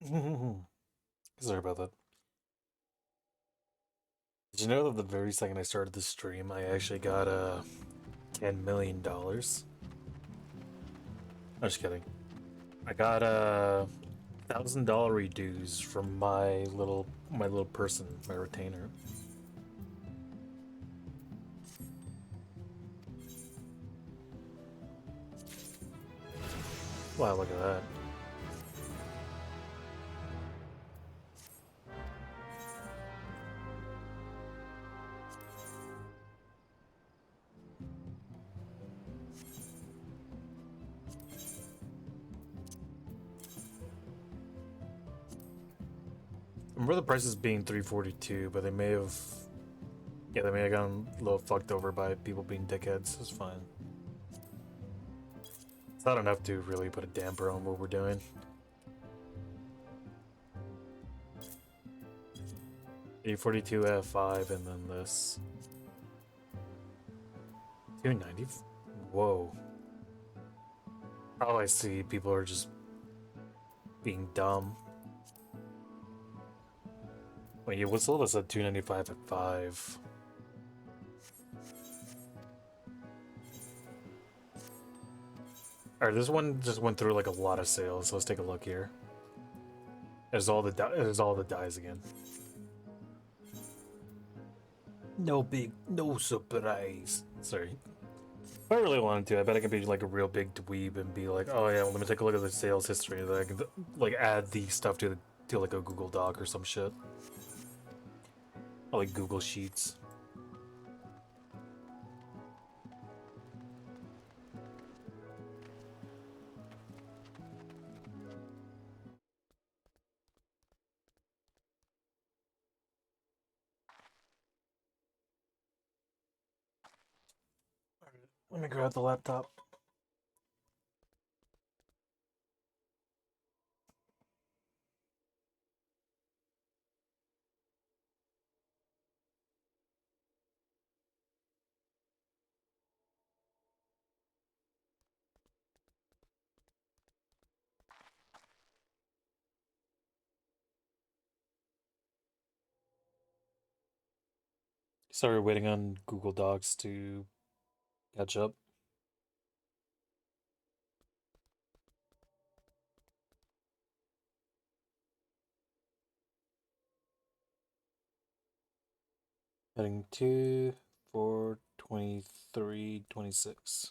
Sorry about that. Did you know that the very second I started this stream, I actually got $10 million? I'm just kidding. I got $1,000 reduce from my little person, my retainer. Wow, look at that. I remember the prices being 342, but they may have gotten a little fucked over by people being dickheads. It's fine. It's not enough to really put a damper on what we're doing. 842 F5 and then this. 290. Whoa. Oh, I see. People are just being dumb. Wait, what's the list at 295 at 5? Alright, this one just went through like a lot of sales, so let's take a look here. There's all the dies again. No surprise. Sorry. If I really wanted to, I bet I could be like a real big dweeb and be like, oh yeah, well, let me take a look at the sales history, and then I can like add the stuff to like a Google Doc or some shit. Or like Google Sheets. Let me grab the laptop. Sorry, waiting on Google Docs to catch up. Heading to 423, 26.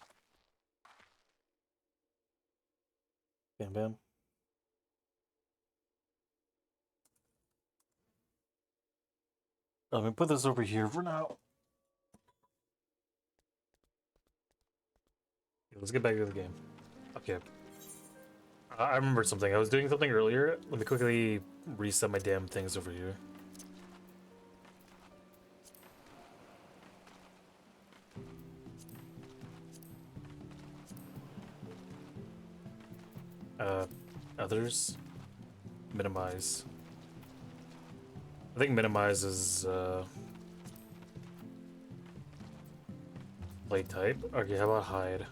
Bam bam. Let me put this over here for now. Let's get back to the game. Okay. I remember something. I was doing something earlier. Let me quickly reset my damn things over here. Uh, Others. Minimize. I think minimize is, play type. Okay, how about hide?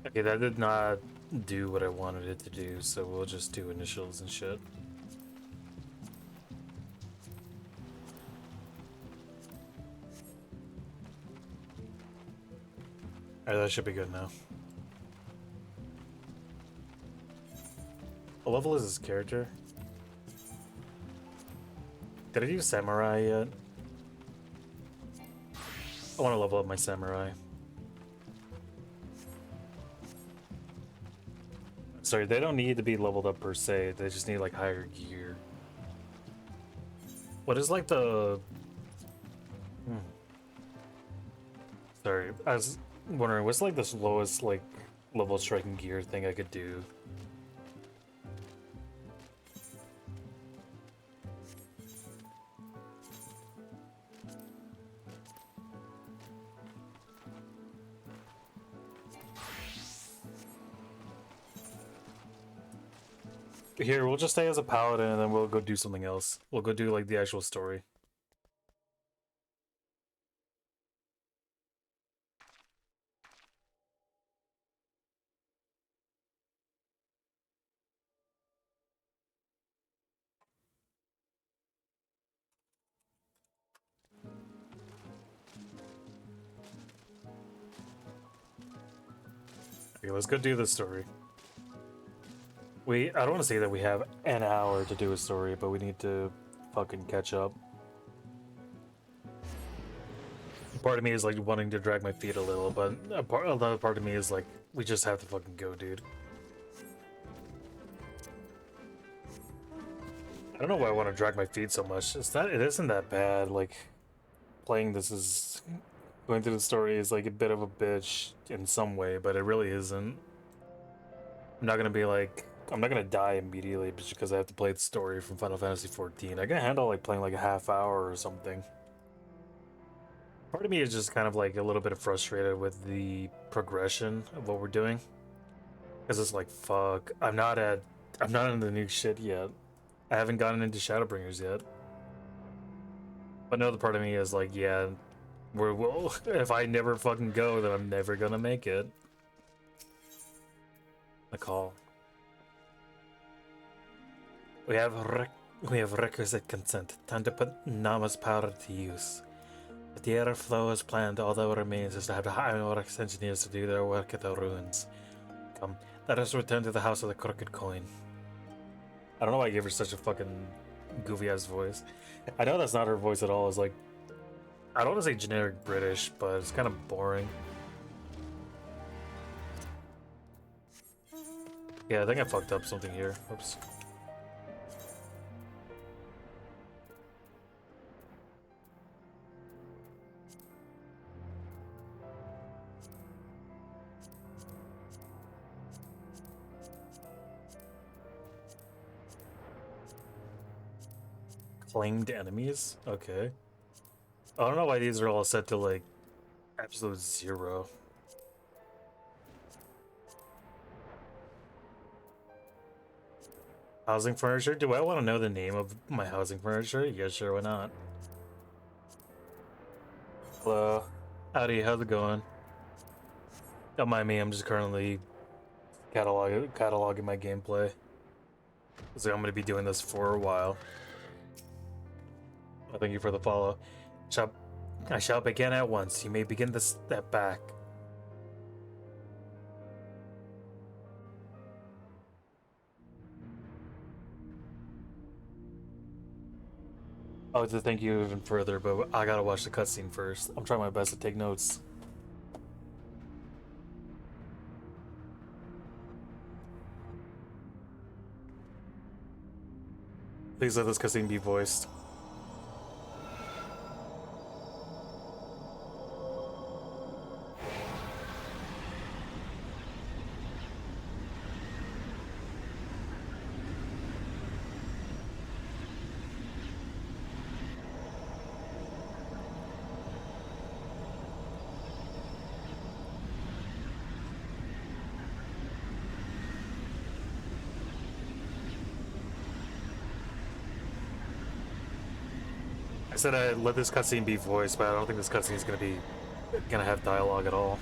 Okay, that did not do what I wanted it to do, so we'll just do initials and shit. Alright, that should be good now. What level is this character? Did I do samurai yet? I want to level up my samurai. Sorry, they don't need to be leveled up per se, they just need like higher gear. What is like the... Sorry, I was wondering, what's like the lowest like level striking gear thing I could do? Here, we'll just stay as a paladin and then we'll go do something else. We'll go do like the actual story. Okay, let's go do the story. I don't want to say that we have an hour to do a story, but we need to fucking catch up. Part of me is like wanting to drag my feet a little, but another part of me is like, we just have to fucking go, dude. I don't know why I want to drag my feet so much. It isn't that bad. Like, playing this is going through the story is like a bit of a bitch in some way, but it really isn't. I'm not gonna be like, I'm not gonna die immediately just because I have to play the story from Final Fantasy XIV. I can handle like playing like a half hour or something. Part of me is just kind of like a little bit frustrated with the progression of what we're doing, because it's like, fuck, I'm not in the new shit yet. I haven't gotten into Shadowbringers yet. But another part of me is like, yeah, well, if I never fucking go, then I'm never gonna make it. A call. We have requisite consent. Time to put Nama's power to use. If the air flow as planned, all that remains is to have the High-Oryx engineers to do their work at the ruins. Come, let us return to the House of the Crooked Coin. I don't know why I gave her such a fucking goofy-ass voice. I know that's not her voice at all. It's like, I don't want to say generic British, but it's kind of boring. Yeah, I think I fucked up something here. Oops. Claimed enemies? Okay. I don't know why these are all set to like absolute 0. Housing furniture? Do I want to know the name of my housing furniture? Yeah, sure, why not? Hello. Howdy, how's it going? Don't mind me, I'm just currently cataloging my gameplay. So I'm going to be doing this for a while. Well, thank you for the follow. I shall begin at once. You may begin to step back. I would to thank you even further, but I gotta watch the cutscene first. I'm trying my best to take notes. Please let this cutscene be voiced. I said I'd let this cutscene be voiced, but I don't think this cutscene is gonna have dialogue at all.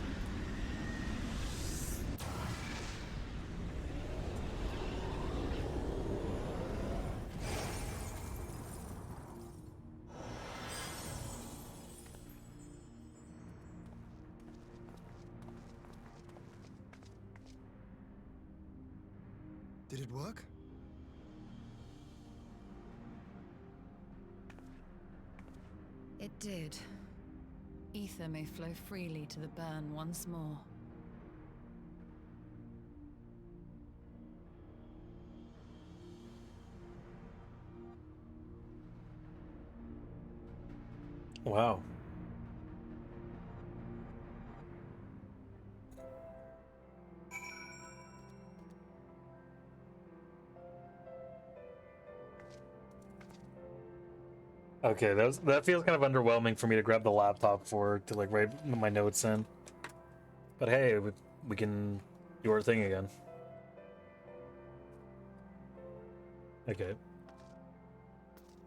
Did it work? It did. Ether may flow freely to the burn once more. Wow. Okay, that feels kind of underwhelming for me to grab the laptop to like write my notes in. But hey, we can do our thing again. Okay.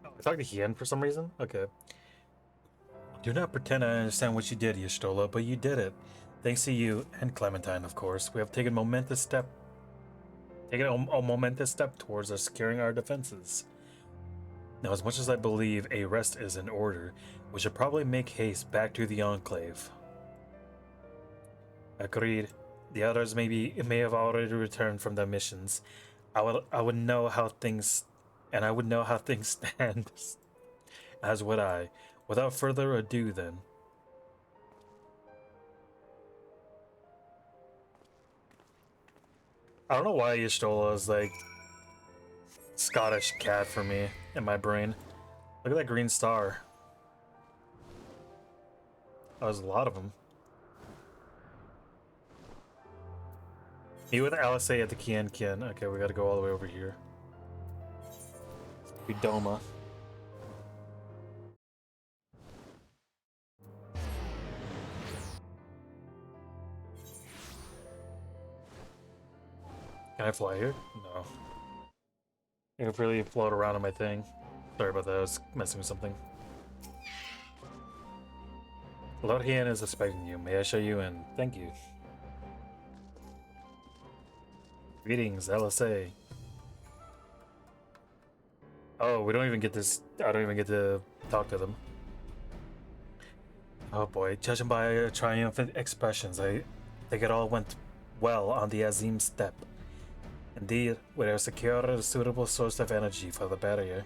Oh, I talked to Hien for some reason? Okay. Do not pretend I understand what you did, Y'shtola, but you did it. Thanks to you, and Clementine, of course, we have taken a momentous step towards securing our defenses. Now, as much as I believe a rest is in order, we should probably make haste back to the Enclave. Agreed. The others may have already returned from their missions. I would know how things, and I would know how things stand, as would I. Without further ado, then. I don't know why Y'shtola is like Scottish cat for me in my brain. Look at that green star. Oh, there's a lot of them. Meet with LSA at the Kian Kian. Okay, we gotta go all the way over here. Doma. Can I fly here? No. I can really float around on my thing. Sorry about that, I was messing with something. Lord Hien is expecting you. May I show you in? Thank you. Greetings, LSA. Oh, we don't even get this. I don't even get to talk to them. Oh boy, judging by triumphant expressions, I think it all went well on the Azim step. Indeed, we have secured a suitable source of energy for the barrier.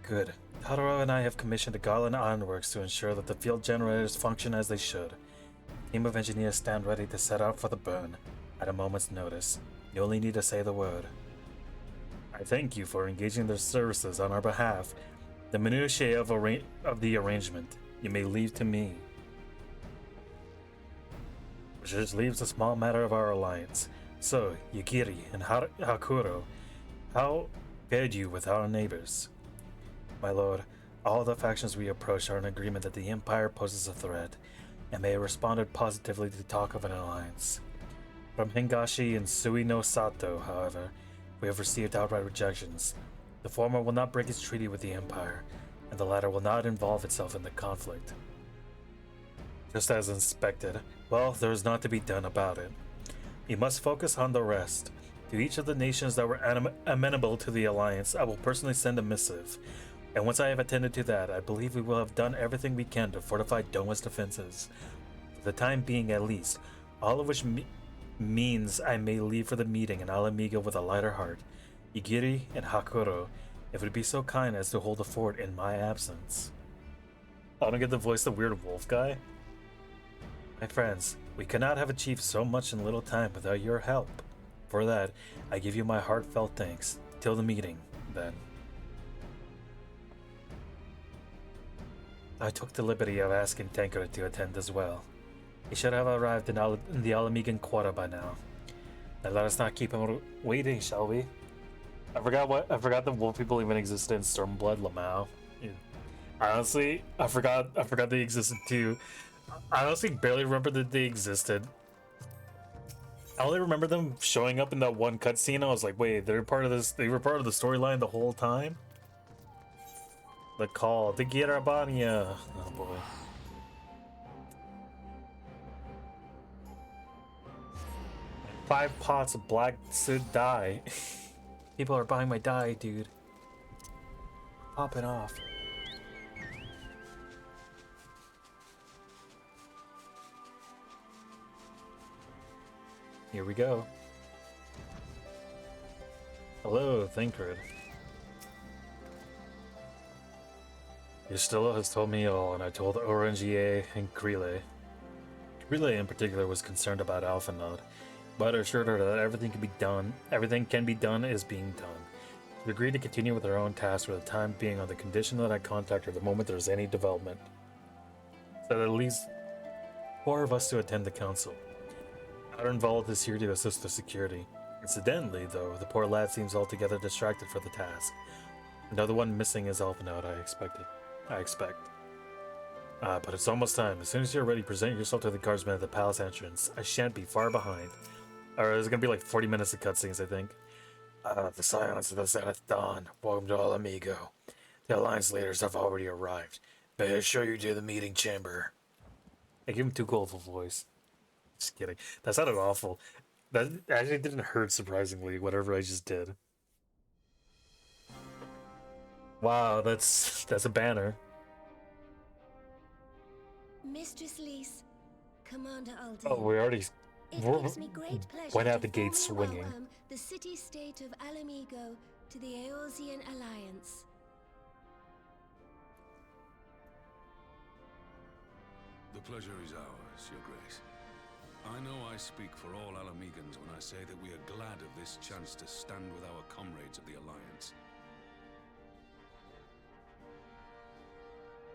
Good. Tadaro and I have commissioned the Garland Ironworks to ensure that the field generators function as they should. A team of engineers stand ready to set out for the burn at a moment's notice. You only need to say the word. I thank you for engaging their services on our behalf. The minutiae of the arrangement you may leave to me. Which just leaves the small matter of our alliance. So, Yugiri and Hakuro, how fared you with our neighbors? My lord, all the factions we approach are in agreement that the Empire poses a threat, and they have responded positively to talk of an alliance. From Hingashi and Sui no Sato, however, we have received outright rejections. The former will not break its treaty with the Empire, and the latter will not involve itself in the conflict. Just as inspected, well, there is naught to be done about it. We must focus on the rest. To each of the nations that were amenable to the alliance, I will personally send a missive. And once I have attended to that, I believe we will have done everything we can to fortify Doma's defenses. For the time being, at least, all of which means I may leave for the meeting in Alamiga with a lighter heart. Igiri and Hakuro, if it would be so kind as to hold the fort in my absence. I don't get to voice the weird wolf guy. My friends, we cannot have achieved so much in little time without your help. For that, I give you my heartfelt thanks. Till the meeting, then. I took the liberty of asking Tancred to attend as well. He should have arrived in the Alamigan Quarter by now. Now let us not keep him waiting, shall we? I forgot that wolf people even existed in Stormblood Lamau. Yeah. Honestly, I forgot they existed too. I honestly barely remember that they existed. I only remember them showing up in that one cutscene. I was like, wait, they were part of the storyline the whole time? The call, the Girabania. Oh boy. Five pots of black Sid dye. People are buying my dye, dude. Popping off. Here we go. Hello, Thancred. Y'shtola has told me all, and I told Orangier and Krile. Krile in particular was concerned about Alphanod, but assured her that everything can be done is being done. She agreed to continue with her own tasks for the time being on the condition that I contact her the moment there's any development. Said at least 4 of us to attend the council. Outer is here to assist with security. Incidentally, though, the poor lad seems altogether distracted for the task. Another one missing is Alphanod, I expect. But it's almost time. As soon as you're ready, present yourself to the guardsmen at the palace entrance. I shan't be far behind. Or there's gonna be like 40 minutes of cutscenes, I think. The silence of the Zenith dawn. Welcome to All Amigo. The Alliance leaders have already arrived. May I show you to the meeting chamber? I give him too cool of a voice. Just kidding. That sounded awful. That actually didn't hurt, surprisingly, whatever I just did. Wow, that's a banner. Mistress Lise, Commander Alden. Oh, we already It we're- gives me great pleasure went out to the gate formally swinging. welcome the city-state of Alamigo to the Eorzean Alliance. The pleasure is ours, Your Grace. I know I speak for all Alamegans when I say that we are glad of this chance to stand with our comrades of the Alliance.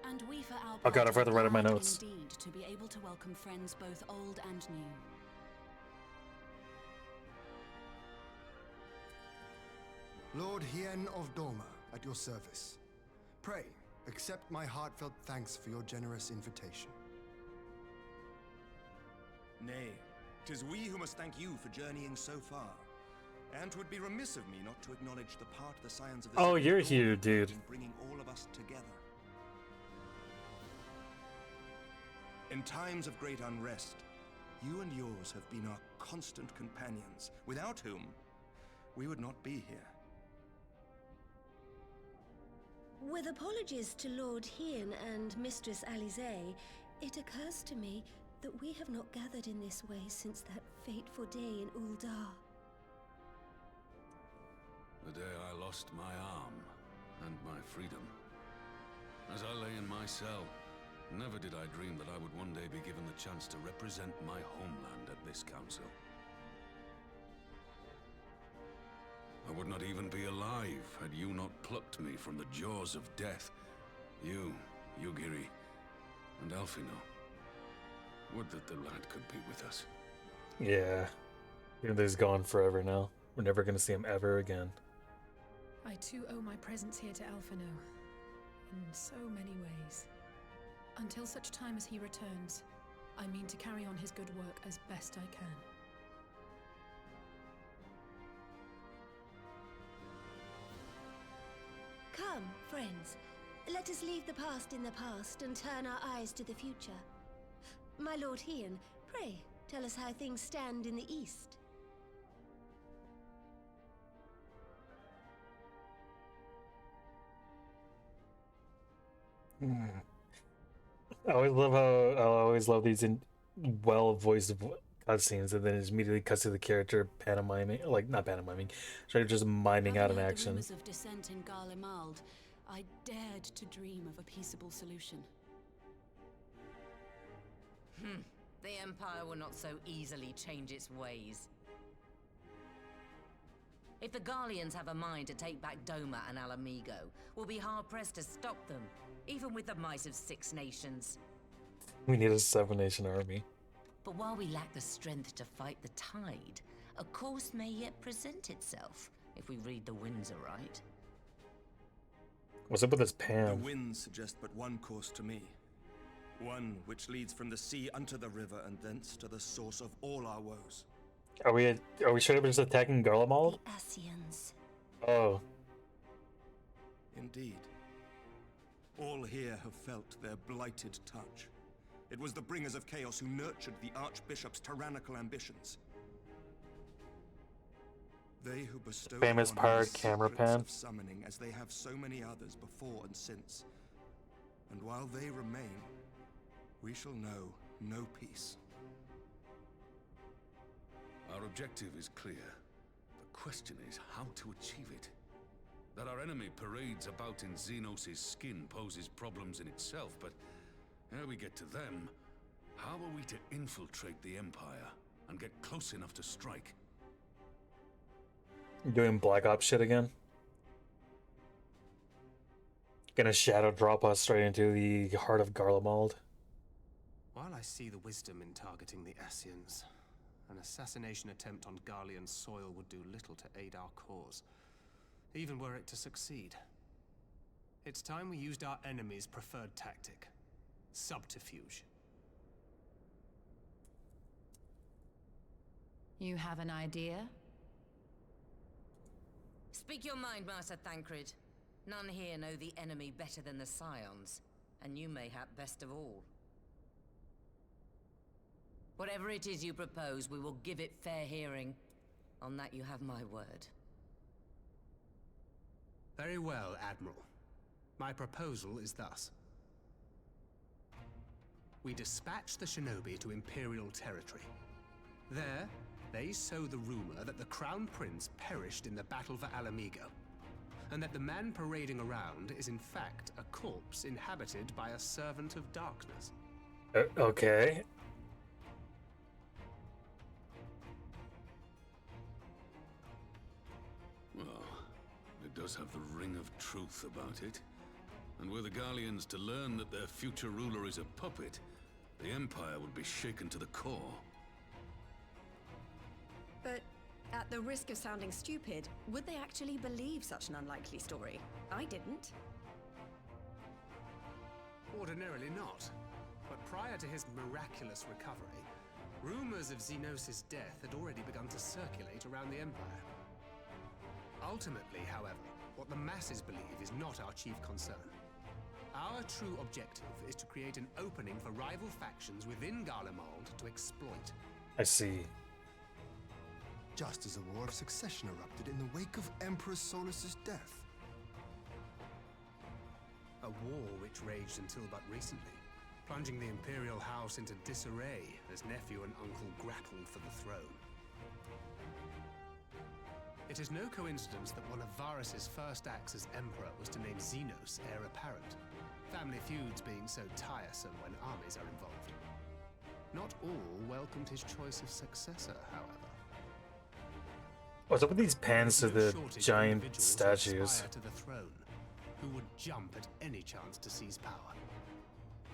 And we for our Oh god, I part forgot to write in my are glad notes. indeed to be able to welcome friends both old and new. Lord Hien of Doma, at your service. Pray, accept my heartfelt thanks for your generous invitation. Nay, 'tis we who must thank you for journeying so far. And 'twould be remiss of me not to acknowledge the part the Scions of the Oh, City you're of Doma here, played dude. in bringing all of us together. In times of great unrest, you and yours have been our constant companions, without whom we would not be here. With apologies to Lord Hien and Mistress Alize, it occurs to me that we have not gathered in this way since that fateful day in Uldar. The day I lost my arm and my freedom. As I lay in my cell, never did I dream that I would one day be given the chance to represent my homeland at this council. I would not even be alive had you not plucked me from the jaws of death. You, Yugiri, and Alfino. Would that the lad could be with us. Yeah. Even though he's gone forever now. We're never gonna see him ever again. I too owe my presence here to Alphino, in so many ways. Until such time as he returns, I mean to carry on his good work as best I can. Come, friends, let us leave the past in the past and turn our eyes to the future. My Lord Hien, pray, tell us how things stand in the East. I always love these well-voiced cutscenes, and then it immediately cuts to the character pantomiming, like not pantomiming, sorry, just miming out an Having heard the action. rumors of dissent in Garlemald, I dared to dream of a peaceable solution. The Empire will not so easily change its ways. If the Garleans have a mind to take back Doma and Alamigo, we'll be hard-pressed to stop them, even with the might of 6 nations. We need a 7-nation army. But while we lack the strength to fight the tide, a course may yet present itself, if we read the winds aright. What's up with this The Pam? winds suggest but one course to me. One which leads from the sea unto the river and thence to the source of all our woes. Are we straight up just attacking Garlemald? The Ascians. Oh, Indeed. All here have felt their blighted touch. It was the bringers of chaos who nurtured the Archbishop's tyrannical ambitions. They who bestowed Famous upon pirate us camera secrets pan. of summoning, as they have so many others before and since. And while they remain, we shall know no peace. Our objective is clear. The question is how to achieve it. That our enemy parades about in Xenos' skin poses problems in itself, but ere we get to them, how are we to infiltrate the Empire and get close enough to strike? doing Black Ops shit again. Gonna shadow drop us straight into the heart of Garlemald. While I see the wisdom in targeting the Ascians, an assassination attempt on Garlean soil would do little to aid our cause, even were it to succeed. It's time we used our enemy's preferred tactic: subterfuge. You have an idea? Speak your mind, Master Thancred. None here know the enemy better than the Scions, and you mayhap best of all. Whatever it is you propose, we will give it fair hearing. On that you have my word. Very well, Admiral. My proposal is thus. we dispatch the shinobi to Imperial territory. There, they sow the rumor that the Crown Prince perished in the battle for Alamigo, and that the man parading around is in fact a corpse inhabited by a servant of darkness. Okay. Well, it does have the ring of truth about it. And were the Garleans to learn that their future ruler is a puppet, the Empire would be shaken to the core. But at the risk of sounding stupid, would they actually believe such an unlikely story? I didn't. Ordinarily not. But prior to his miraculous recovery, rumors of Xenos' death had already begun to circulate around the Empire. Ultimately, however, what the masses believe is not our chief concern. Our true objective is to create an opening for rival factions within Garlemald to exploit. I see. Just as a war of succession erupted in the wake of Emperor Solus's death. A war which raged until but recently, plunging the Imperial House into disarray as nephew and uncle grappled for the throne. It is no coincidence that one of Varus's first acts as Emperor was to name Xenos heir apparent, family feuds being so tiresome when armies are involved. Not all welcomed his choice of successor, however. What's up with these pans to the giant statues? To the throne, who would jump at any chance to seize power.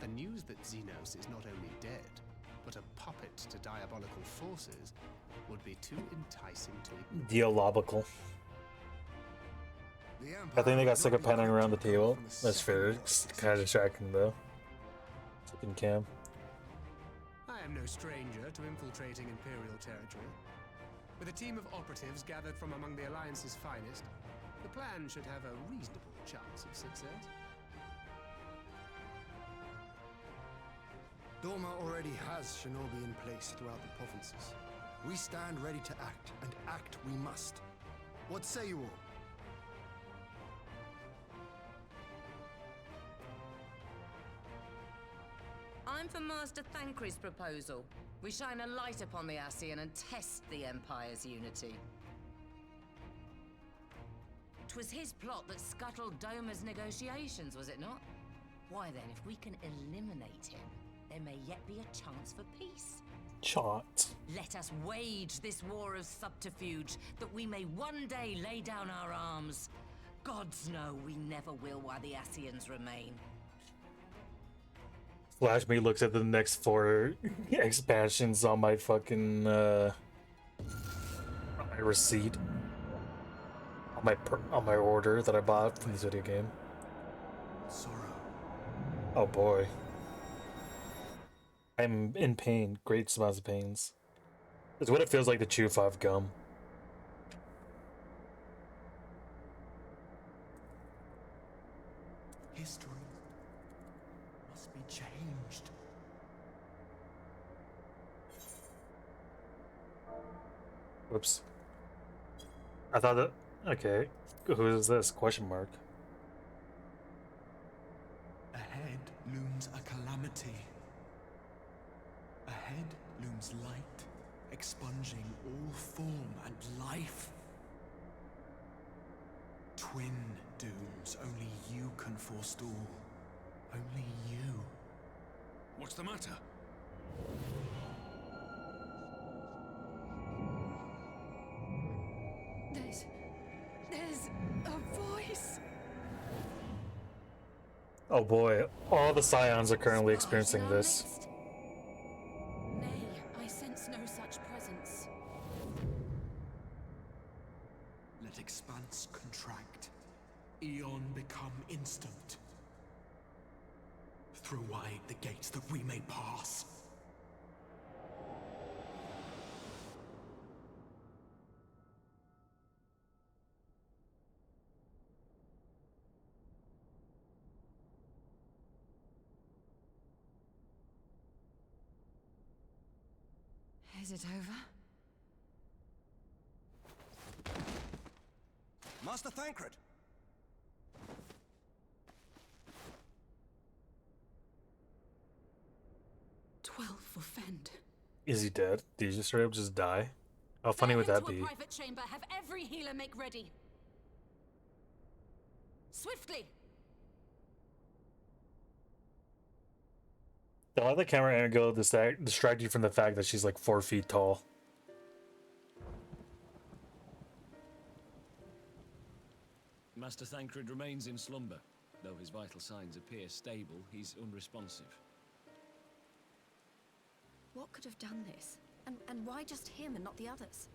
The news that Xenos is not only dead, but a puppet to diabolical forces would be too enticing to ignore. Diabolical. I think they got sick of panning around the table. That's fair. It's kind of distracting though. Flipping cam. I am no stranger to infiltrating Imperial territory. With a team of operatives gathered from among the Alliance's finest, the plan should have a reasonable chance of success. Doma already has shinobi in place throughout the provinces. We stand ready to act, and act we must. What say you all? I'm for Master Thancred's proposal. We shine a light upon the Ascian and test the Empire's unity. 'Twas his plot that scuttled Doma's negotiations, was it not? Why then, if we can eliminate him, there may yet be a chance for peace. Chant. Let us wage this war of subterfuge, that we may one day lay down our arms. Gods know we never will while the Ascians remain. Flash me looks at the next 4 expansions on my fucking on my receipt, on my order that I bought from this video game. Sorrow. Oh boy, I'm in pain, great amounts of pains. It's what it feels like to chew 5 gum. History must be changed. Whoops. I thought that. Okay, who is this? Question mark. Ahead looms a calamity. Ahead looms light, expunging all form and life. Twin dooms only you can forestall. Only you. What's the matter? There's a voice. Oh boy, all the Scions are currently experiencing this. Nay, I sense no such presence. Let expanse contract. Eon become instant. Throw wide the gates that we may pass. Is it over? Master Thancred! for Fend. Is he dead? Did he just straight up just die? How funny would that To a be? private chamber. Have every healer make ready. Swiftly. Don't let the camera angle distract you from the fact that she's like 4 feet tall. Master Thancred remains in slumber. Though his vital signs appear stable, he's unresponsive. What could have done this? And why just him and not the others?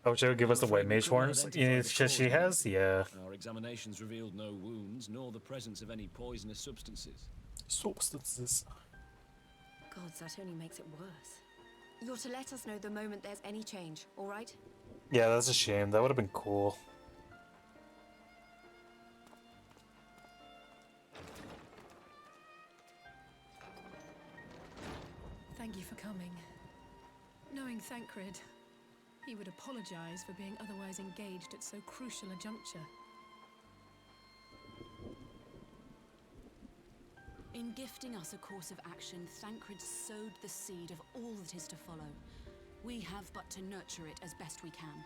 Oh, she'll give us the white I'm afraid we mage couldn't horns? identify the She cause has? yet. Yeah. Our examinations revealed no wounds, nor the presence of any poisonous substances. Substances. Gods, that only makes it worse. You're to let us know the moment there's any change, all right? Yeah, that's a shame. That would have been cool. Thank you for coming. Knowing Thancred, he would apologize for being otherwise engaged at so crucial a juncture. In gifting us a course of action, Thancred sowed the seed of all that is to follow. We have but to nurture it as best we can.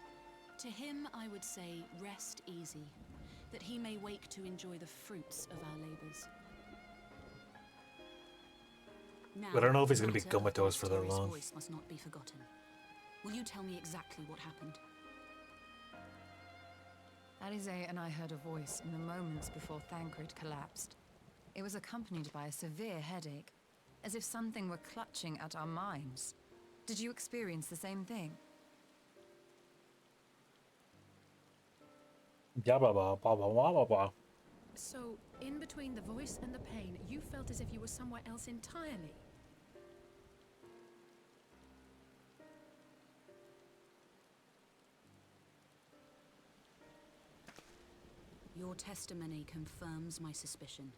To him, I would say, rest easy, that he may wake to enjoy the fruits of our labors. Now, I don't know if he's gonna be the matter of comatose for that Victoria's long. voice must not be forgotten. Will you tell me exactly what happened? Alize and I heard a voice in the moments before Thancred collapsed. It was accompanied by a severe headache, as if something were clutching at our minds. Did you experience the same thing? Yeah, blah, blah, blah, blah, blah, blah, blah. So, in between the voice and the pain, you felt as if you were somewhere else entirely. Your testimony confirms my suspicion.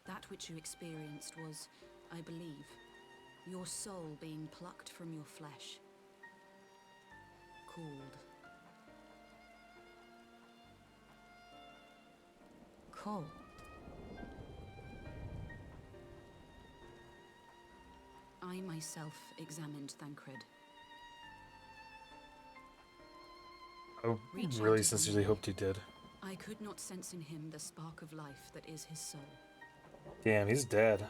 That which you experienced was, I believe, your soul being plucked from your flesh. Called. Cole. I myself examined Thancred. I really sincerely hoped you did. I could not sense in him the spark of life that is his soul. Damn, he's dead.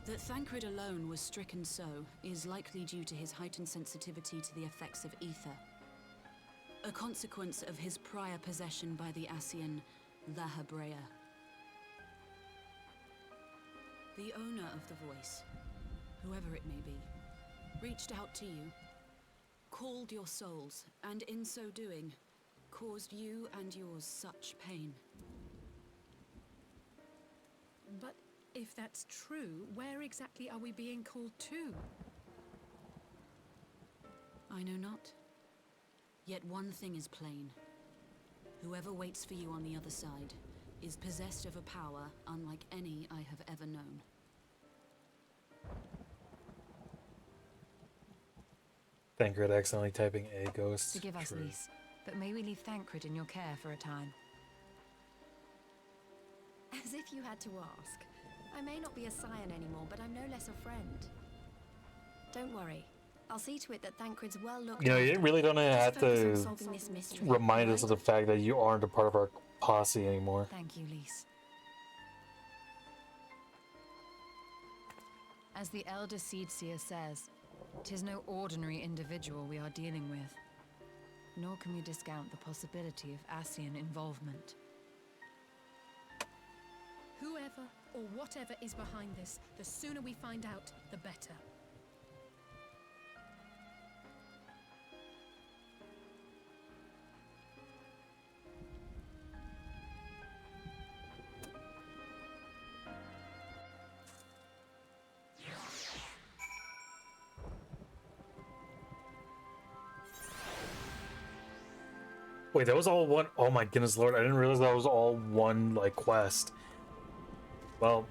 That Thancred alone was stricken so is likely due to his heightened sensitivity to the effects of ether. A consequence of his prior possession by the Ascian Lahabrea. The owner of the voice, whoever it may be, reached out to you, called your souls, and in so doing, caused you and yours such pain. But if that's true, where exactly are we being called to? I know not. Yet one thing is plain. Whoever waits for you on the other side is possessed of a power unlike any I have ever known. Thancred accidentally typing a ghost. Forgive us, True. Lise, but may we leave Thancred in your care for a time? As if you had to ask. I may not be a scion anymore, but I'm no less a friend. Don't worry. I'll see to it that Thancred's well looked You know, after. you really don't have Just focus on to solving this mystery, remind us right? of the fact that you aren't a part of our posse anymore. Thank you, Lise. As the Elder Seedseer says, 'tis no ordinary individual we are dealing with. Nor can we discount the possibility of Ascian involvement. Whoever or whatever is behind this, the sooner we find out, the better. Wait, that was all one. Oh my goodness, Lord! I didn't realize that was all one like quest. Well,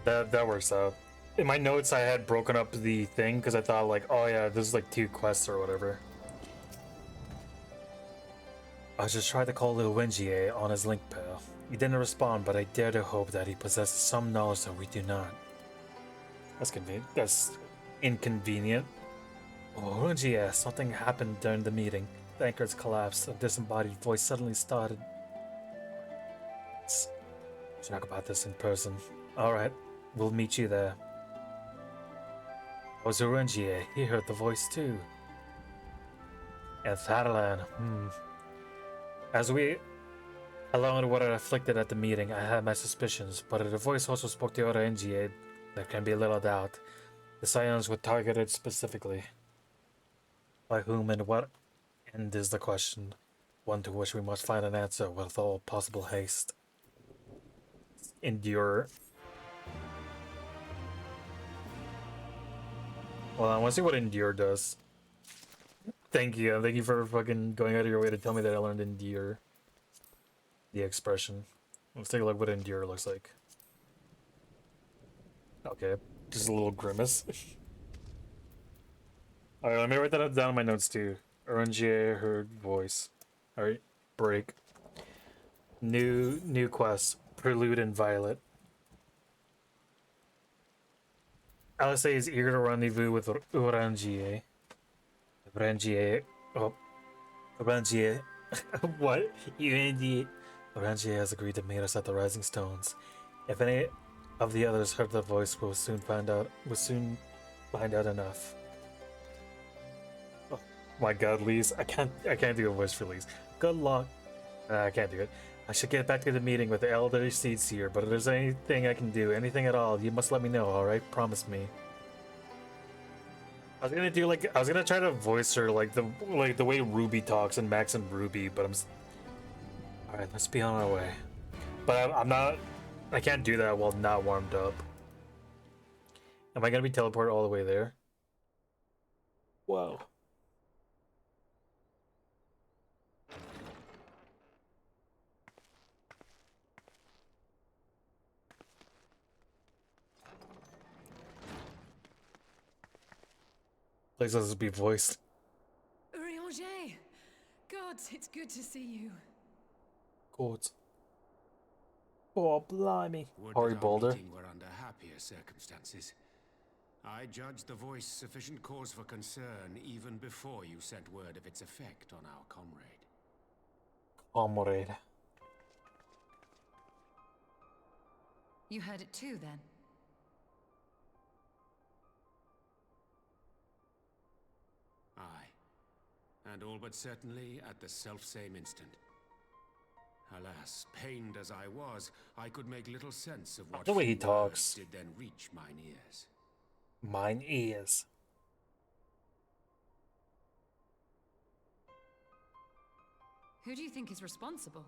that works out. In my notes, I had broken up the thing because I thought like, oh yeah, this is like 2 quests or whatever. I just tried to call Luwengie on his link pal. He didn't respond, but I dare to hope that he possesses some knowledge that we do not. That's convenient. That's inconvenient. Luwengie, something happened during the meeting. The anchors collapsed. A disembodied voice suddenly started. Let's talk about this in person. Alright, we'll meet you there. Was Luwengie? He heard the voice too. And Thadalan, As we alone were afflicted at the meeting, I had my suspicions, but if the voice also spoke to Orangier, there can be little doubt. The Scions were targeted specifically. By whom and what end is the question, one to which we must find an answer with all possible haste. Endure. Well, I want to see what endure does. Thank you. Thank you for fucking going out of your way to tell me that I learned endure. The expression. Let's take a look what endure looks like. Okay, just a little grimace. Alright, let me write that down in my notes too. Orangier heard voice. Alright, break. New quest. Prelude and Violet. Alice is eager to rendezvous with Orangier. Orangier. Oh. Orangier. What? Orangier has agreed to meet us at the Rising Stones. If any of the others heard the voice, we'll soon find out enough. Oh my god, Lise. I can't do a voice for Lise. Good luck. I can't do it. I should get back to the meeting with the elder seeds here, but if there's anything I can do, anything at all, you must let me know, alright? Promise me. I was gonna try to voice her like the way Ruby talks in Max and Ruby, but alright, let's be on our way. But I can't do that while not warmed up. Am I gonna be teleported all the way there? Whoa. Please let this be voiced. Urianger! God, it's good to see you. God. Oh, blimey. Would Hori that our Boulder. meeting were under happier circumstances. I judged the voice sufficient cause for concern even before you sent word of its effect on our comrade. Comrade. You heard it too, then? Aye. And all but certainly at the selfsame instant. Alas, pained as I was, I could make little sense of what The way he few words talks. did then reach mine ears. Mine ears. Who do you think is responsible?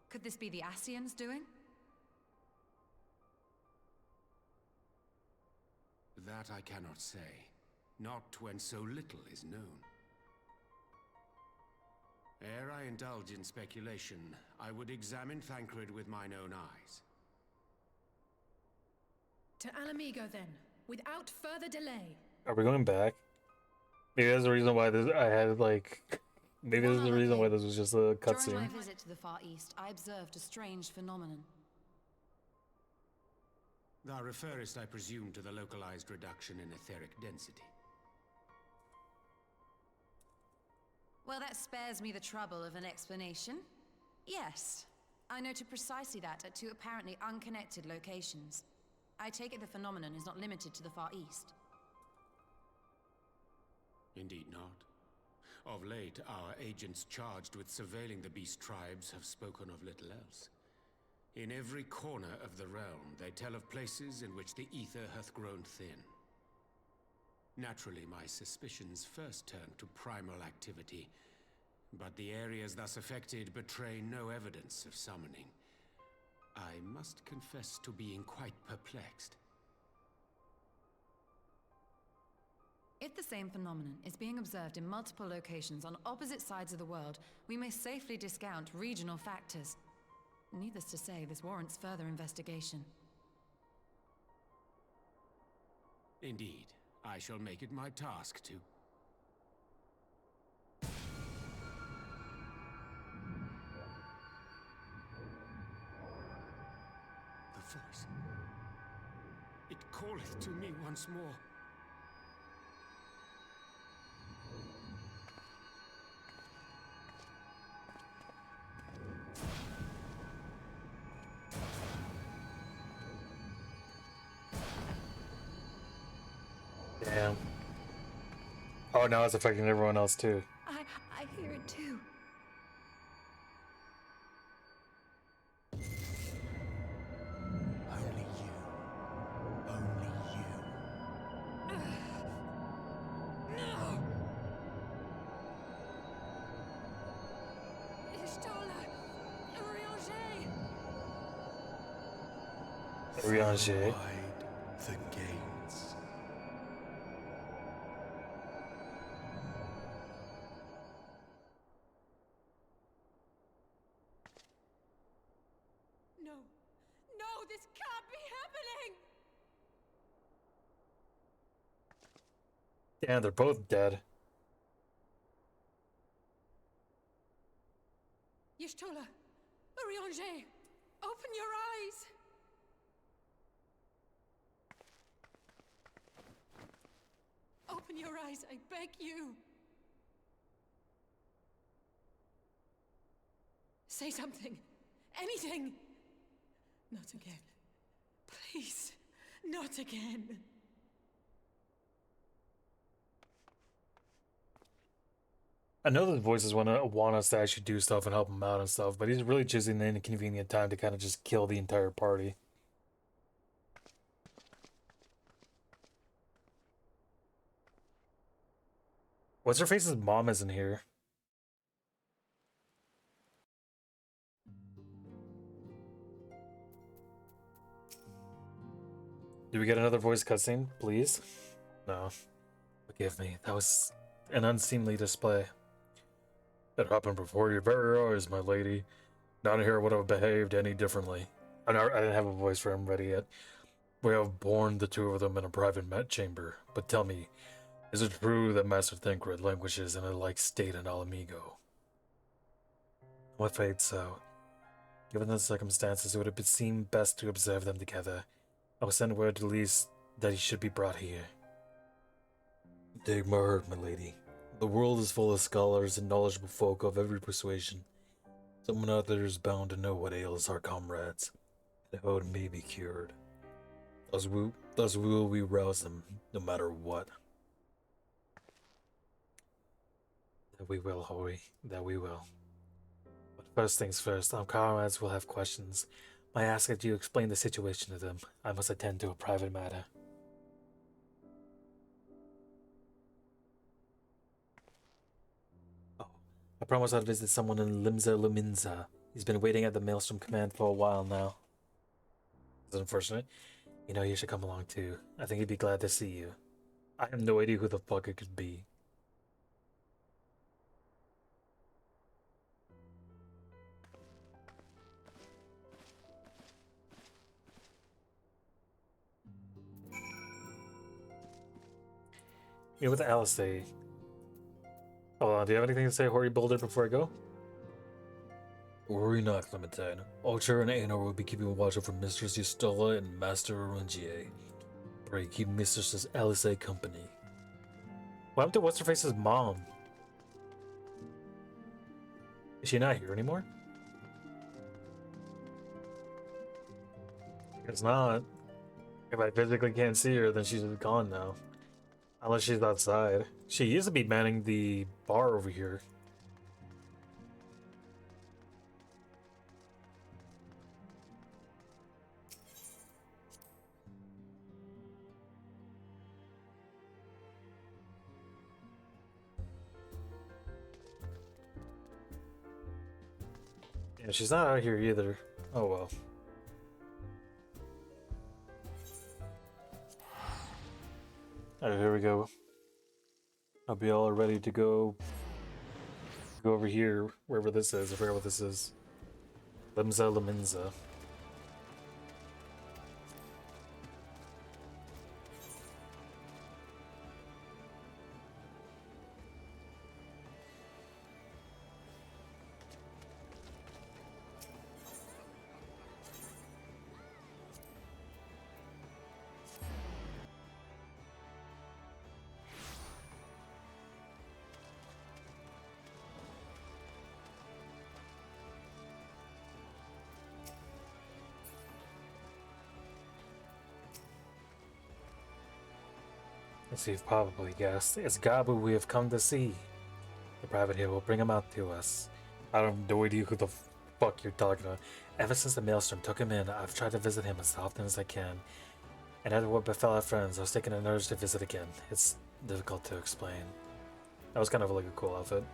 Could this be the Ascians doing? That I cannot say. Not when so little is known. Ere I indulge in speculation, I would examine Thancred with mine own eyes. To Alamigo, then, without further delay. Are we going back? Maybe that's the reason why this maybe this is the reason why this was just a During cutscene. my visit to the Far East, I observed a strange phenomenon. Thou referrest, I presume, to the localized reduction in etheric density. Well, that spares me the trouble of an explanation. Yes, I noted precisely that at two apparently unconnected locations. I take it the phenomenon is not limited to the Far East. Indeed not. Of late, our agents charged with surveilling the beast tribes have spoken of little else. In every corner of the realm, they tell of places in which the ether hath grown thin. Naturally, my suspicions first turned to primal activity, but the areas thus affected betray no evidence of summoning. I must confess to being quite perplexed. If the same phenomenon is being observed in multiple locations on opposite sides of the world, we may safely discount regional factors. Needless to say, this warrants further investigation. Indeed, I shall make it my task to. voice. It calleth to me once more. Damn. Oh, now it's affecting everyone else too. I hear it too. Only you. Only you. No! Ishtola! Urianger! Rianger. Wide the gates. No! No, this can't be happening! Damn, they're both dead. Y'shtola! Urianger! Open your eyes! Open your eyes, I beg you! Say something! Anything! Not again. Please, not again. I know the voices want us to actually do stuff and help him out and stuff, but he's really choosing the inconvenient time to kind of just kill the entire party. What's her face's mom isn't here? Do we get another voice cutscene, please? No. Forgive me, that was an unseemly display. It happened before your very eyes, my lady. None here would have behaved any differently. I didn't have a voice for him ready yet. We have borne the two of them in a private chamber. But tell me, is it true that Master Thancred languishes in a like state in Alamigo? I'm afraid so. Given the circumstances, it would have seemed best to observe them together. I will send word to Lise that he should be brought here. Take my word, my lady. The world is full of scholars and knowledgeable folk of every persuasion. Someone out there is bound to know what ails our comrades, and how it may be cured. Thus will we rouse them, no matter what. That we will, Hori. That we will. But first things first, our comrades will have questions. I ask that you explain the situation to them. I must attend to a private matter. Oh, I promised I'd visit someone in Limsa Luminza. He's been waiting at the Maelstrom Command for a while now. It's unfortunate. You know, you should come along too. I think he'd be glad to see you. I have no idea who the fuck it could be. Yeah, with Alice say. Hold on, do you have anything to say, Hori Boulder, before I go? Worry not, Clementine. Archer and Aenor will be keeping watch over Mistress Yustola and Master Arungier. Pray keep Mistress Alice company. What happened to What's-Her-Face's mom? Is she not here anymore? It's not. If I physically can't see her, then she's gone now. Unless she's outside. She used to be manning the bar over here. Yeah, she's not out here either. Oh well. Alright, here we go. I'll be all ready to go over here, wherever this is. I forgot what this is. Limsa Laminza. As you've probably guessed, it's Gabu we have come to see. The private here will bring him out to us. I have no idea who the fuck you're talking about. Ever since the Maelstrom took him in, I've tried to visit him as often as I can. And after what befell our friends, I was taking an urge to visit again. It's difficult to explain. That was kind of like a cool outfit.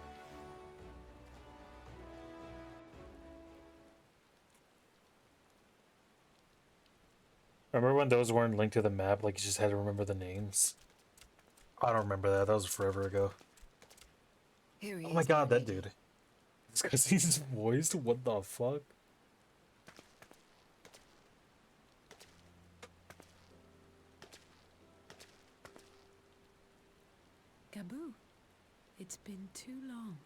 Remember when those weren't linked to the map? Like you just had to remember the names? I don't remember that. That was forever ago. Here he Oh my is, god, that lady. dude. This guy's his voice? What the fuck? Gabu, it's been too long.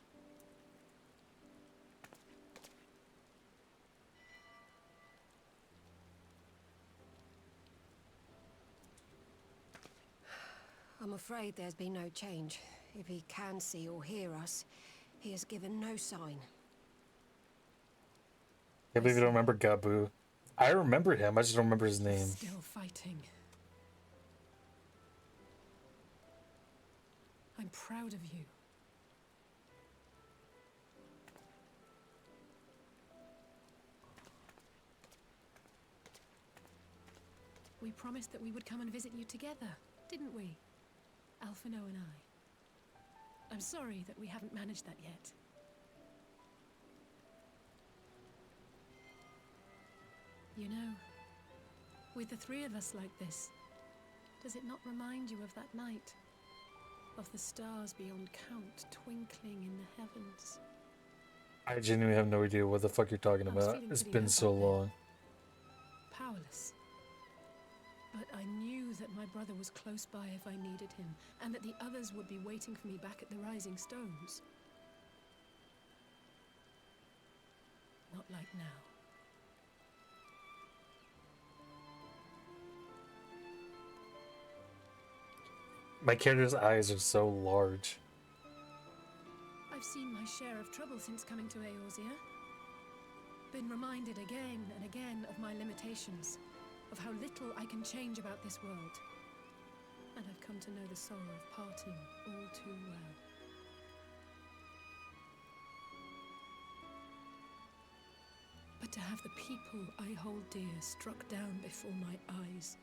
I'm afraid there's been no change. If he can see or hear us, he has given no sign. Can't believe you don't remember Gabu. I remember him, I just don't remember his name. Still fighting. I'm proud of you. We promised that we would come and visit you together, didn't we? Alphino and I. I'm sorry that we haven't managed that yet. You know, with the three of us like this, does it not remind you of that night? Of the stars beyond count twinkling in the heavens? I genuinely have no idea what the fuck you're talking I was about. feeling It's pretty been low so back then. long. Powerless. But I knew that my brother was close by if I needed him, and that the others would be waiting for me back at the Rising Stones. Not like now. My character's eyes are so large. I've seen my share of trouble since coming to Eorzea. Been reminded again and again of my limitations, of how little I can change about this world. And I've come to know the sorrow of parting all too well. But to have the people I hold dear struck down before my eyes,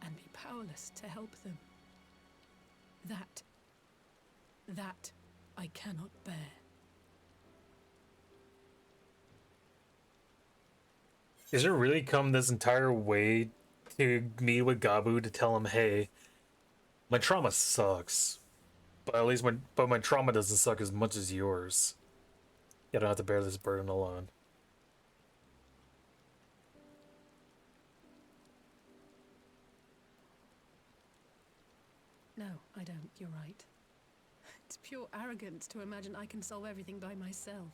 and be powerless to help them, that I cannot bear. Is it really come this entire way to meet with Gabu to tell him, hey, my trauma sucks, but at least my trauma doesn't suck as much as yours. You don't have to bear this burden alone. No, I don't. You're right. It's pure arrogance to imagine I can solve everything by myself.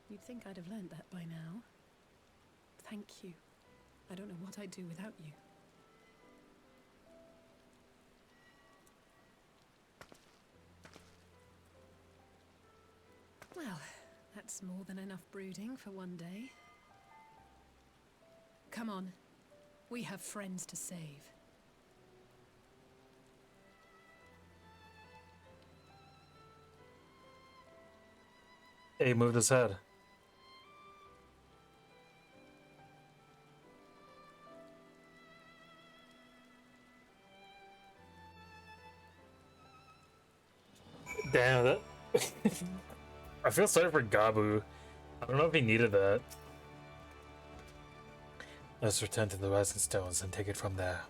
You'd think I'd have learned that by now. Thank you. I don't know what I'd do without you. Well, that's more than enough brooding for one day. Come on. We have friends to save. Hey, moved his head. Damn that. I feel sorry for Gabu. I don't know if he needed that. Let's return to the Rising Stones and take it from there.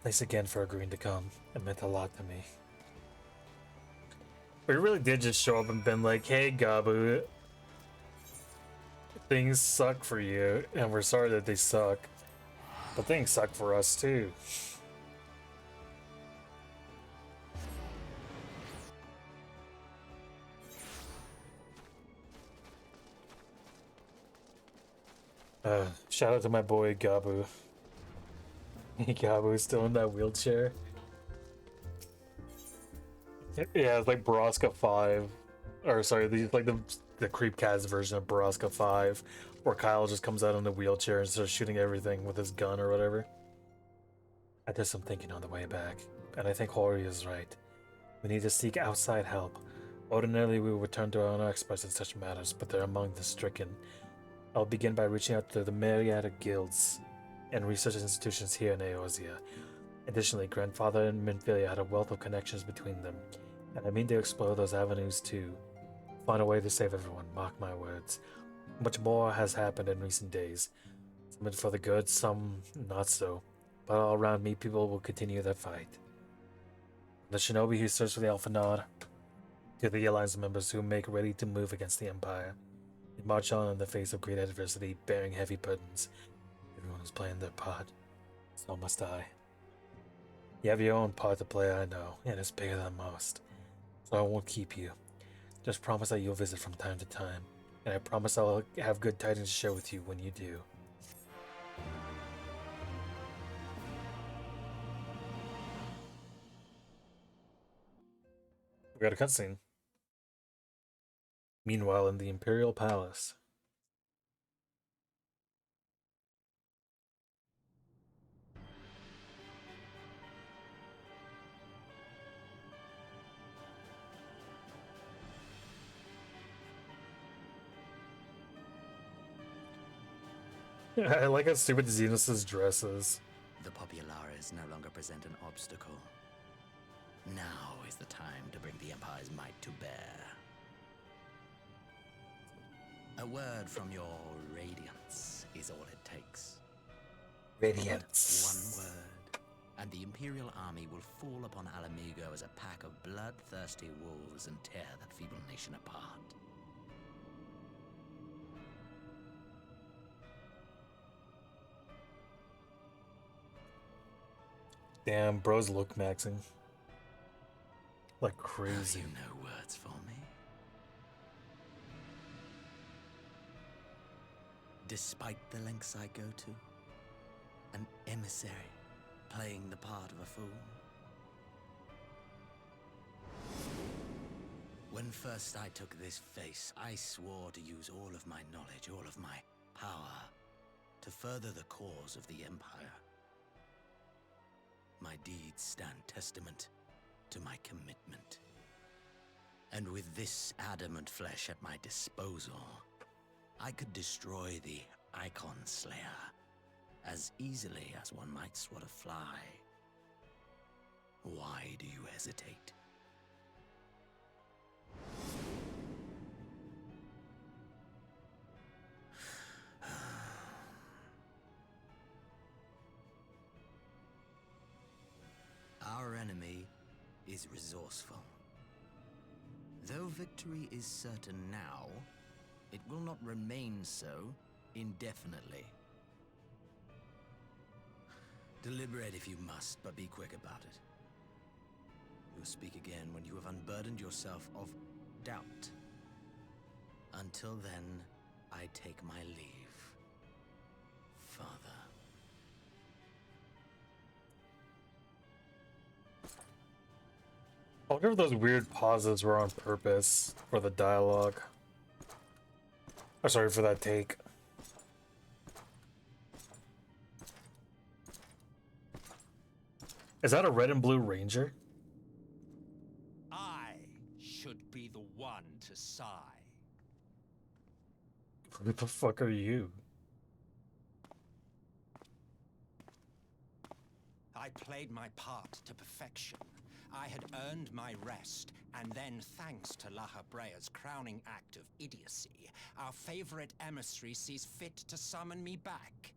Thanks again for agreeing to come. It meant a lot to me. But he really did just show up and been like, hey Gabu, things suck for you, and we're sorry that they suck. But things suck for us too. Shout out to my boy Gabu. Gabu's still in that wheelchair. Yeah, it's like Baraska 5. Or sorry, the Creepcast version of Baraska 5, where Kyle just comes out in the wheelchair and starts shooting everything with his gun or whatever. I did some thinking on the way back, and I think Hori is right. We need to seek outside help. Ordinarily, we would turn to our own experts in such matters, but they're among the stricken. I'll begin by reaching out to the myriad of guilds and research institutions here in Eorzea. Additionally, Grandfather and Minfilia had a wealth of connections between them, and I mean to explore those avenues too. Find a way to save everyone, mark my words. Much more has happened in recent days. Some for the good, some not so. But all around me, people will continue their fight. The shinobi who search for the Alpha Nod, to the Alliance members who make ready to move against the Empire. They march on in the face of great adversity, bearing heavy burdens. Everyone is playing their part. So must I. You have your own part to play, I know, and it's bigger than most. So I won't keep you. Just promise that you'll visit from time to time, and I promise I'll have good tidings to share with you when you do. We got a cutscene. Meanwhile, in the Imperial Palace. I like how stupid Xenos' dress is. The Populares no longer present an obstacle. Now is the time to bring the Empire's might to bear. A word from your Radiance is all it takes. Radiance. One word, and the Imperial army will fall upon Alamigo as a pack of bloodthirsty wolves and tear that feeble nation apart. Damn, bro's look maxing. Like crazy. Have you no words for me? Despite the lengths I go to, an emissary playing the part of a fool. When first I took this face, I swore to use all of my knowledge, all of my power, to further the cause of the Empire. My deeds stand testament to my commitment. And with this adamant flesh at my disposal, I could destroy the Icon Slayer as easily as one might swat a fly. Why do you hesitate? Our enemy is resourceful. Though victory is certain now, it will not remain so indefinitely. Deliberate if you must, but be quick about it. You'll speak again when you have unburdened yourself of doubt. Until then, I take my leave, Father. I wonder if those weird pauses were on purpose for the dialogue. Oh, sorry for that take. Is that a red and blue ranger? I should be the one to sigh. Who the fuck are you? I played my part to perfection. I had earned my rest, and then, thanks to La Habrea's crowning act of idiocy, our favorite emissary sees fit to summon me back.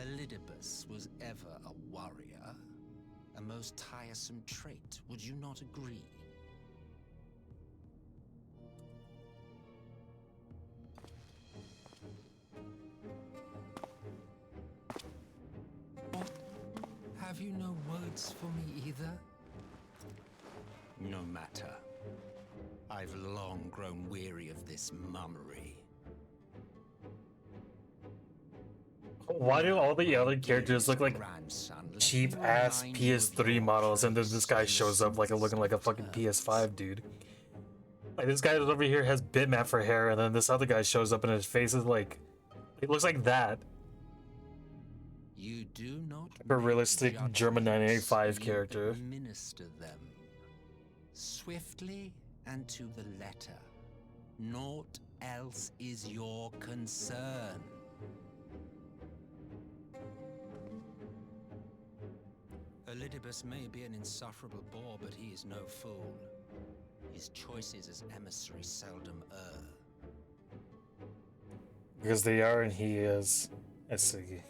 Elidibus was ever a warrior, a most tiresome trait, would you not agree? Have you no words for me either? No matter. I've long grown weary of this mummery. Why do all the other characters look like cheap ass PS3 models, and then this guy shows up like looking like a fucking PS5 dude? Like this guy over here has bitmap for hair, and then this other guy shows up and his face is like, it looks like that. You do not A make realistic German judgments, 1985 you character. administer them swiftly and to the letter. Naught else is your concern. Elidibus may be an insufferable bore, but he is no fool. His choices as emissary seldom err. Because they are and he is. I see.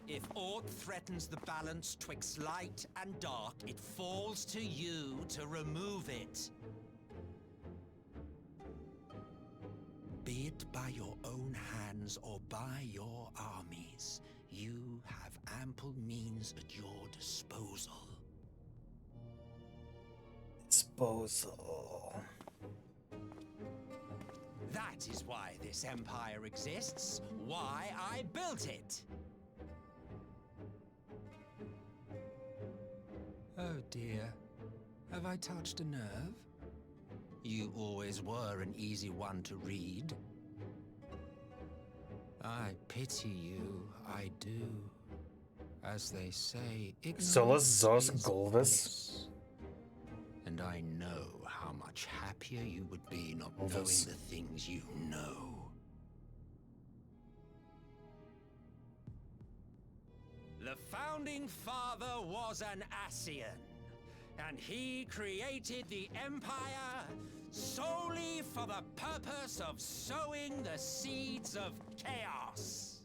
If aught threatens the balance twixt light and dark, it falls to you to remove it. Be it by your own hands or by your armies, you have ample means at your disposal. Disposal. That is why this empire exists, why I built it. Oh dear, have I touched a nerve? You always were an easy one to read. I pity you, I do. As they say, Solus Zos ignorance is Golvis. bliss. And I know how much happier you would be not knowing Golvis. the things you know. The founding father was an Ascian, and he created the Empire solely for the purpose of sowing the seeds of chaos.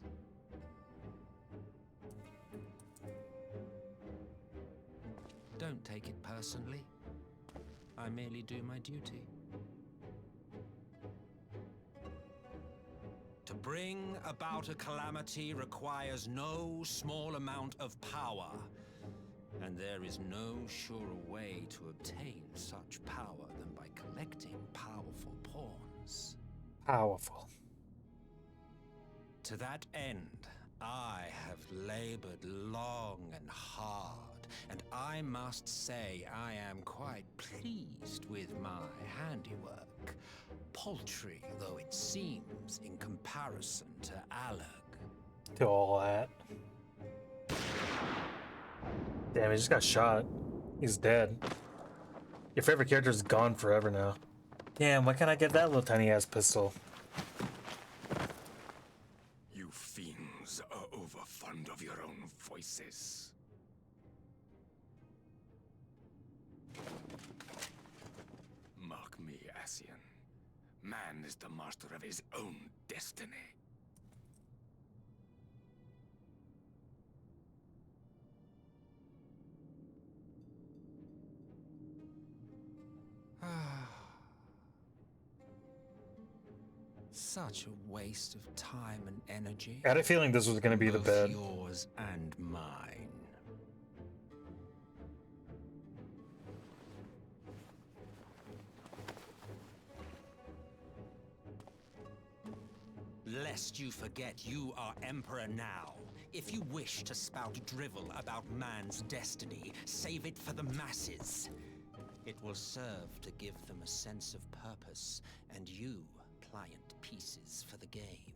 Don't take it personally. I merely do my duty. To bring about a calamity requires no small amount of power, and there is no surer way to obtain such power than by collecting powerful pawns. Powerful. To that end, I have labored long and hard, and I must say I am quite pleased with my handiwork, paltry though it seems in comparison to Alec. To all that. Damn, he just got shot. He's dead. Your favorite character's gone forever now. Damn, why can't I get that little tiny ass pistol? You fiends are overfond of your own voices. Mark me, Ascian. Man is the master of his own destiny. Such a waste of time and energy. I had a feeling this was gonna be the Both bed. yours and mine. Lest you forget, you are Emperor now. If you wish to spout drivel about man's destiny, save it for the masses. It will serve to give them a sense of purpose, and you pliant pieces for the game.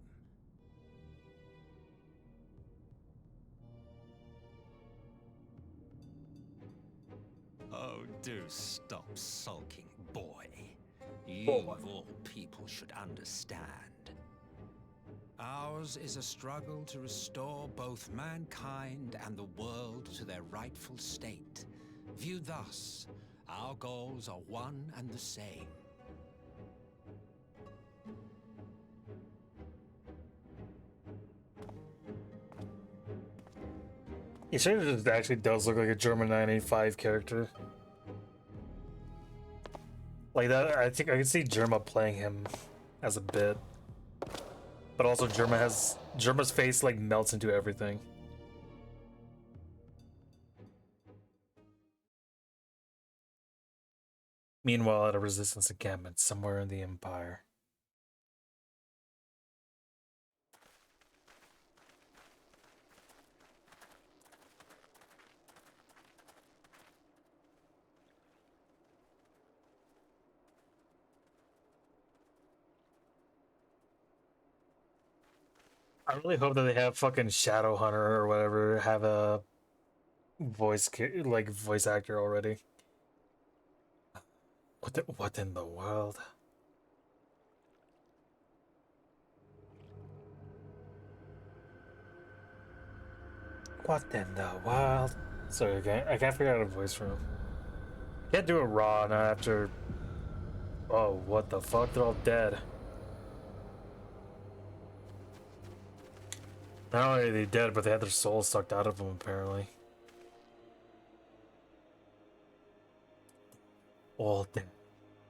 Oh, do stop sulking, boy. You of all people should understand. Ours is a struggle to restore both mankind and the world to their rightful state. Viewed thus, our goals are one and the same. He sure just actually does look like a German 985 character. Like that, I think I could see Germa playing him as a bit. But also Germa's face like melts into everything. Meanwhile, at a resistance encampment somewhere in the Empire. I really hope that they have fucking Shadowhunter or whatever have a voice actor already. What in the world? What in the world? Sorry, I can't figure out a voice for him. Can't do it raw now after. Oh, what the fuck? They're all dead. Not only are they dead, but they had their souls sucked out of them apparently. All dead.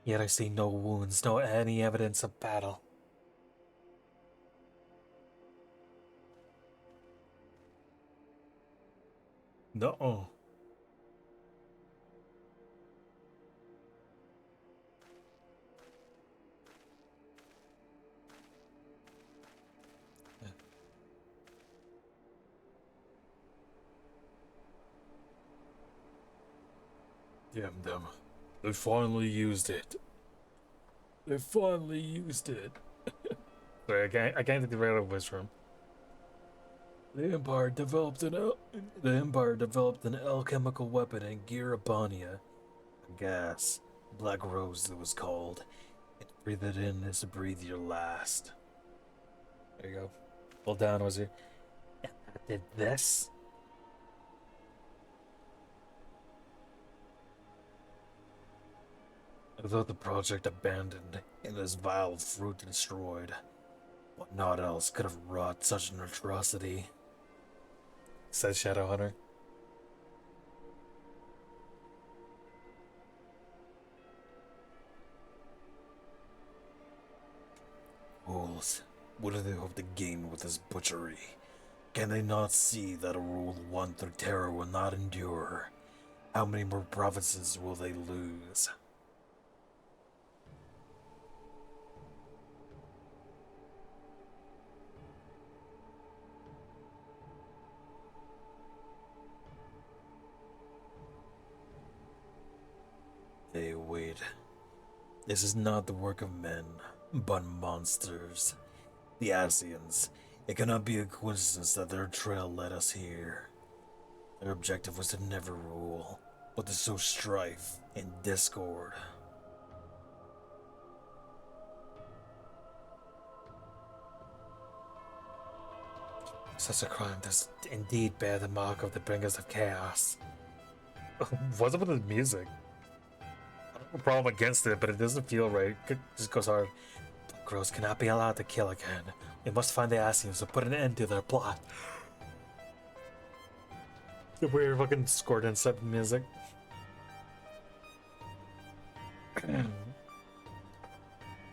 Yet I see no wounds, no any evidence of battle. No. Damn them. They finally used it. They finally used it. Sorry, I can't think of the right voice for him. The Empire developed an alchemical weapon in Girabonia. A gas. Black Rose it was called. And breathe it in as to breathe your last. There you go. Well done, Wizard. And I did this. Although the project abandoned and this vile fruit destroyed, what not else could have wrought such an atrocity? Says Shadowhunter. Fools, what do they hope to gain with this butchery? Can they not see that a rule won through terror will not endure? How many more provinces will they lose? Hey, wait. This is not the work of men, but monsters. The Asians. It cannot be a coincidence that their trail led us here. Their objective was to never rule, but to sow strife and discord. Such a crime does indeed bear the mark of the bringers of chaos. What's up with the music? I don't have a problem against it, but it doesn't feel right. It just goes hard. Black Crows cannot be allowed to kill again. We must find the Asians to put an end to their plot. The weird fucking discordant type of music.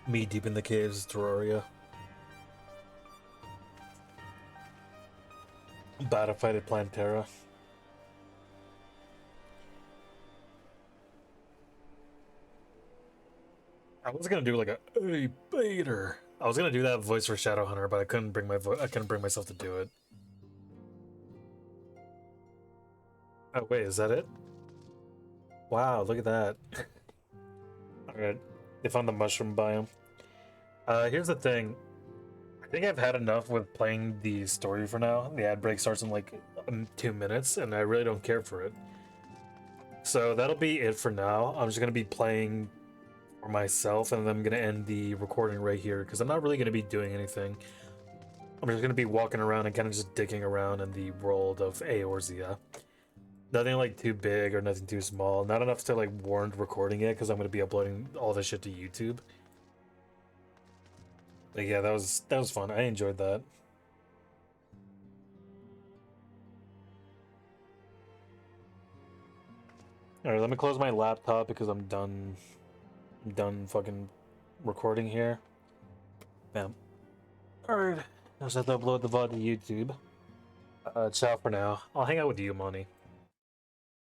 Me deep in the caves, Terraria. Battlefight at Plantera. I was gonna do like a "Hey Bader." I was gonna do that voice for Shadowhunter, but I couldn't bring myself to do it. Oh wait, is that it? Wow, look at that. Alright, they found the mushroom biome. Here's the thing. I think I've had enough with playing the story for now. The ad break starts in like 2 minutes, and I really don't care for it. So that'll be it for now. I'm just gonna be playing for myself, and then I'm gonna end the recording right here because I'm not really gonna be doing anything. I'm just gonna be walking around and kind of just digging around in the world of Eorzea. Nothing like too big or nothing too small. Not enough to like warrant recording it because I'm gonna be uploading all this shit to YouTube. But yeah, that was fun. I enjoyed that. Alright, let me close my laptop because I'm done fucking recording here. Bam. Alright, I just have to upload the VOD to YouTube. Ciao for now. I'll hang out with you, Monty.